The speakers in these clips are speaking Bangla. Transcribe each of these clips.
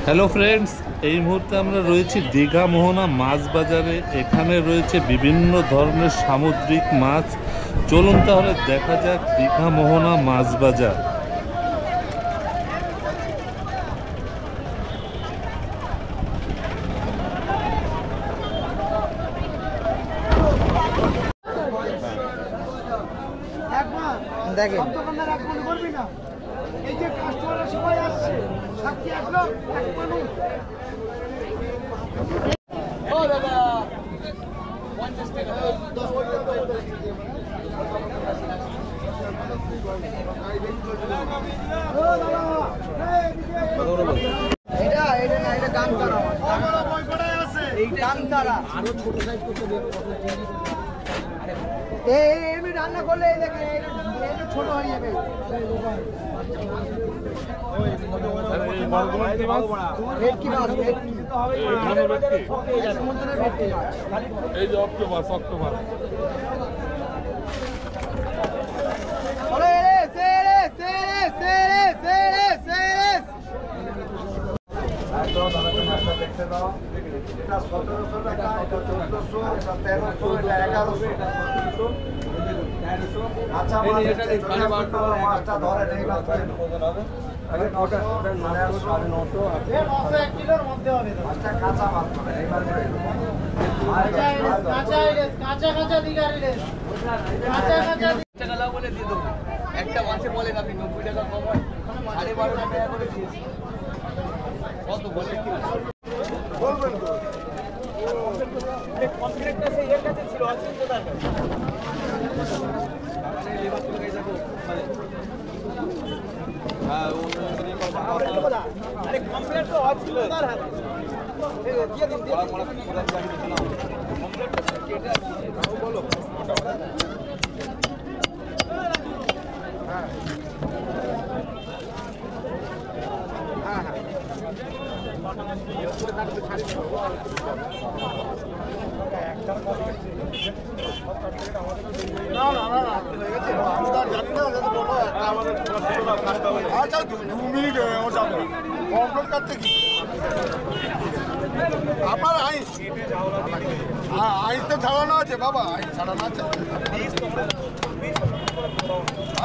হ্যালো ফ্রেন্ডস, এই মুহূর্তে আমরা রয়েছি দীঘা মোহনা মাছ বাজারে। এখানে রয়েছে বিভিন্ন ধরনের সামুদ্রিক মাছ। চলুন তাহলে দেখা যাক দীঘা মোহনা মাছ বাজার। দেখেন এই যে কাস্টমাররা সবাই আসছে সাক্ষী আসলো এক মানুষ ও দাদা 50 টাকা 10 টাকা ও দাদা এটা না এটা দাম করা আমার বই পড়ায় আছে এই দাম তারা আরো ছোট সাইজ করতে দেব এই এমনি রান্না করলে এই দেখেন এটা ছোট হয়ে যাবে ভেটকি মাছ সমুদ্রের ভেটকি মাছ এই যে অক্টোপাস দেখতে দাও এটা 1700 টাকা এটা 1400 এটা 1300 এটা 1100 আচ্ছা মাছটা ধরে নেই মাত্র আরে 900 900 1 কিলোর মধ্যে হবে মাছটা কাঁচা মাছ মানে এইবার কাঁচা দিগা রে কাঁচা টাকা লাও বলে দিয়ে দেব একটা মাছে বলেন আপনি 90 টাকা কম হয় 12.5 টাকা করে দিয়েছি কত বলে কি বলবেন তো কন্ট্রাক্টটা সেই এর কাছে ছিল অচিন্ত তার কাছে মানে লেবার তুলে গাই যাবো হ্যাঁ ও আরে কমপ্লিট তো ছিল তার হাতে এই দিয়ে দিন দিয়ে বড় পুরো চাবি দিতে না কমপ্লিটটা কেটে আছে বলো হ্যাঁ হ্যাঁ হ্যাঁ আপনার আইস তো ছাড়ানো আছে বাবা, আইস ছাড়ানো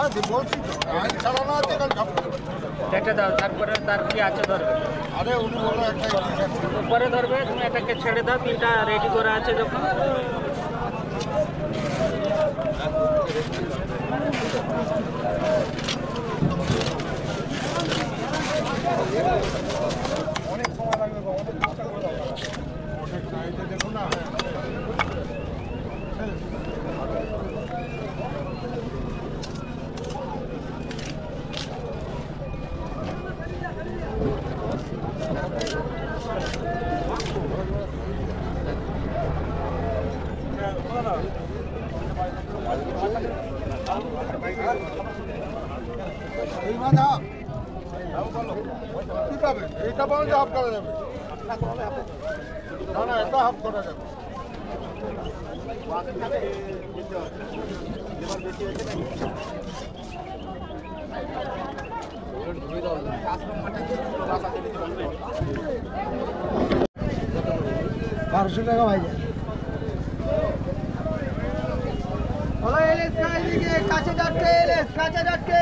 আছে বলছি আইস ছাড়ানো আছে একটা দাও, তারপরে তার কি আছে ধরবে। আরে উনি বললো একটা উপরে ধরবে, তুমি এটাকে ছেড়ে দাও, তিনটা রেডি করা আছে যখন অনেক সময় লাগবে, অনেক চেষ্টা করে দাও অনেক নাইতে দেখো না এইটা পর্যন্ত হাফ করা যাবে না, এটা হাফ করা যাবে। বারোশো টাকা ভাই কাছে যাচ্ছে কাছে যাচ্ছে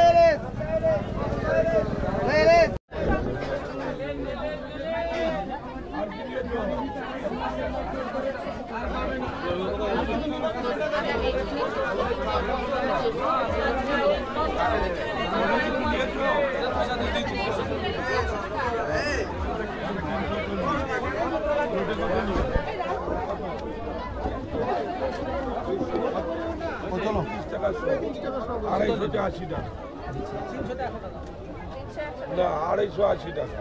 আড়াইশো 80 টাকা না 280 টাকা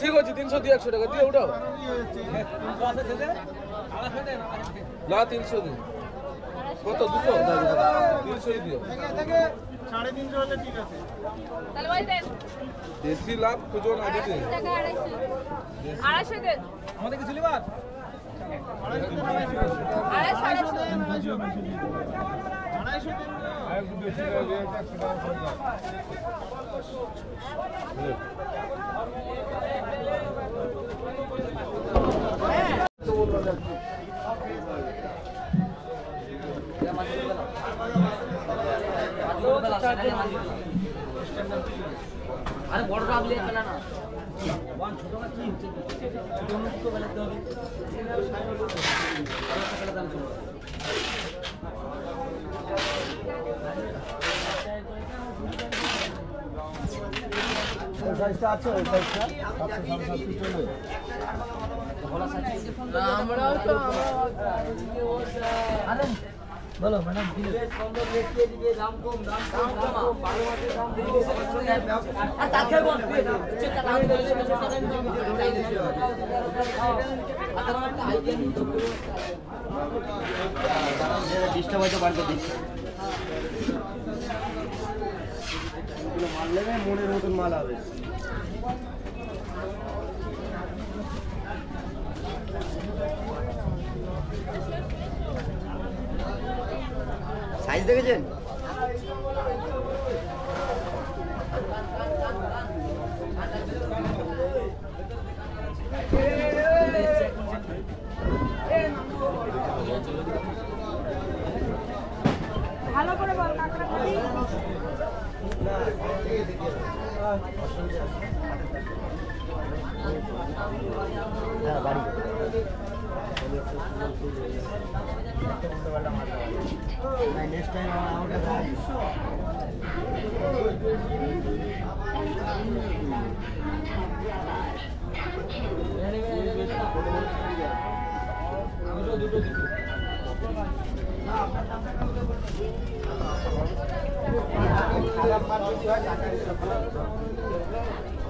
ঠিক আছে 300 দিয়ে 100 টাকা দিয়ে উঠাও না 300 দিন কত 200 300 দিও 350 হলে ঠিক আছে তাহলে ভাই দেন দেশি লাভ খুঁজো না দিতে 250 দেন আমাদের কিছু লিবার 250 আরে বড় রাব লিয়ে চলে না ওয়ান ছোট না কি ছোট মুক্ত বেলাতে হবে সাইজটা আছে ওই সাইজটা 700 চলে বলা সাইজ আমরাও তো আরে বলো ম্যাডাম প্লিজ সুন্দর রেট দিয়ে দিবে দাম কম ভালো মাছের দাম দিয়ে আর তাকে বল চেষ্টা দাম দিলে চেষ্টা দাম দিয়ে ওটাই দিতে হবে আর তার একটা আইডিয়া নিয়ে চুপ করে ডিস্টার্ব হয়তো বাড়তে দিচ্ছে এগুলো মাল নেবে মনের মতন মাল হবে সাইজ দেখেছেন ভালো করে বল কাকড়া করি হ্যাঁ বাড়ি নেক্সট টাইম আমাকে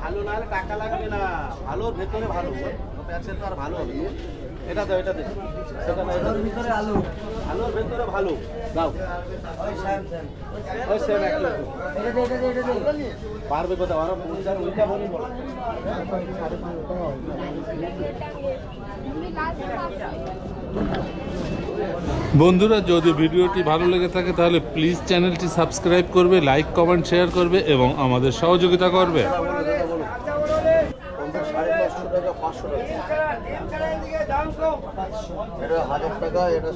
ভালো না হলে টাকা লাগবে না ভালোর ভেতরে ভালো প্যাচের তো আর ভালো হবে এটা দাও এটা দে সেটা না এর ভিতরে আলু আলুর ভেতরে ভালো দাও ওই সেম একটু এটা দে পারবে কথা আরো বুঝার উল্টা বলি বল বন্ধুরা যদি ভিডিওটি ভালো লেগে থাকে তাহলে প্লিজ চ্যানেলটি সাবস্ক্রাইব করবে, লাইক কমেন্ট শেয়ার করবে এবং আমাদের সহযোগিতা করবে। 550 টাকা 500 টাকা এটা 1000 টাকা এটা